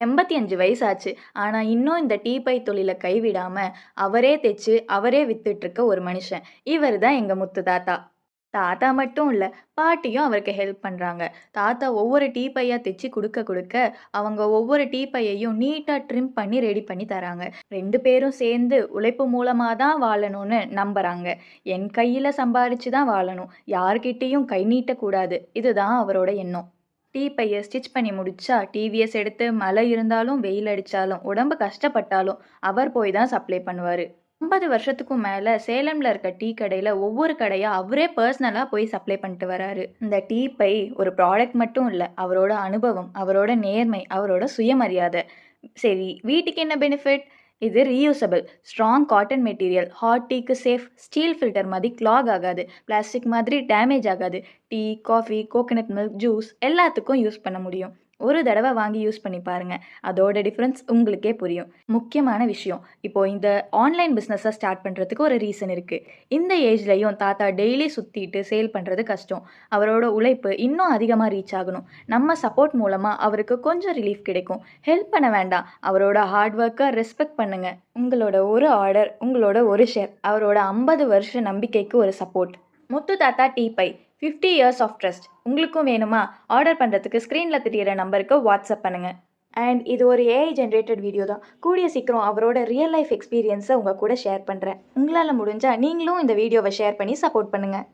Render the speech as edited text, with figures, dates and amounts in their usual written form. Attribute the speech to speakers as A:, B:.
A: 85 வயசாச்சு. ஆனா, இன்னும் இந்த டீ பை தொழில கைவிடாம, அவரே தெச்சு, அவரே வித்துட்டுருக்க ஒரு மனுஷன். இவரு தான் எங்க முத்து தாத்தா. தாத்தா மட்டும் இல்ல, பாட்டியும் அவருக்கு ஹெல்ப் பண்றாங்க. தாத்தா ஒவ்வொரு டீ பையா தெச்சு குடுக்க குடுக்க, அவங்க ஒவ்வொரு டீ பையையும் நீட்டா ட்ரிம் பண்ணி ரெடி பண்ணி தராங்க. 2 பேரும் சேர்ந்து உழைப்பு மூலமா தான் வாழணும்னு நம்புறாங்க. என் கையில சம்பாரிச்சு தான் வாழணும். யார்கிட்டயும் கை நீட்டக்கூடாது. இதுதான் அவரோட எண்ணம். டீ பைய ஸ்டிச் பண்ணி முடிச்சா, டிவிஎஸ் எடுத்து மழை இருந்தாலும், வெயில் அடிச்சாலும், உடம்பு கஷ்டப்பட்டாலும், அவர் போய் தான் சப்ளை பண்ணுவாரு. 50 வருஷத்துக்கும் மேல சேலம்ல இருக்க டீ கடையில ஒவ்வொரு கடையா அவரே பர்சனலா போய் சப்ளை பண்ணிட்டு வராரு. இந்த டீ பை ஒரு ப்ராடக்ட் மட்டும் இல்ல. அவரோட அனுபவம், அவரோட நேர்மை, அவரோட சுயமரியாதை. சரி, வீட்டுக்கு என்ன பெனிஃபிட்? இது reusable, strong cotton material, hot டீக்கு சேஃப், ஸ்டீல் ஃபில்டர் மாதிரி கிளாக் ஆகாது, பிளாஸ்டிக் மாதிரி டேமேஜ் ஆகாது. Tea, coffee, coconut milk, juice எல்லாத்துக்கும் யூஸ் பண்ண முடியும். ஒரு தடவை வாங்கி யூஸ் பண்ணி பாருங்க. அதோட டிஃப்ரென்ஸ் உங்களுக்கே புரியும். முக்கியமான விஷயம், இப்போ இந்த ஆன்லைன் பிஸ்னஸை ஸ்டார்ட் பண்ணுறதுக்கு ஒரு ரீசன் இருக்கு. இந்த ஏஜ்லயும் தாத்தா டெய்லி சுத்திட்டு சேல் பண்றது கஷ்டம். அவரோட உழைப்பு இன்னும் அதிகமாக ரீச் ஆகணும். நம்ம சப்போர்ட் மூலமா அவருக்கு கொஞ்சம் ரிலீஃப் கிடைக்கும். ஹெல்ப் பண்ண வேண்டாம், அவரோட ஹார்ட் ஒர்க்கை ரெஸ்பெக்ட் பண்ணுங்க. உங்களோட ஒரு ஆர்டர், உங்களோட ஒரு ஷேர், அவரோட 50 வருஷ நம்பிக்கைக்கு ஒரு support. Muthu Thatha tea by 50 years of trust. உங்களுக்கும் வேணுமா? ஆர்டர் பண்ணுறதுக்கு ஸ்க்ரீனில் தெரியிற நம்பருக்கு வாட்ஸ்அப் பண்ணுங்க. அண்ட் இது ஒரு ஏஐ ஜென்ரேட்டட் வீடியோ தான். கூடிய சீக்கிரம் அவரோட ரியல் லைஃப் எக்ஸ்பீரியன்ஸை உங்கள் கூட ஷேர் பண்ணுறேன். உங்களால் முடிஞ்சால் நீங்களும் இந்த வீடியோவை ஷேர் பண்ணி சப்போர்ட் பண்ணுங்கள்.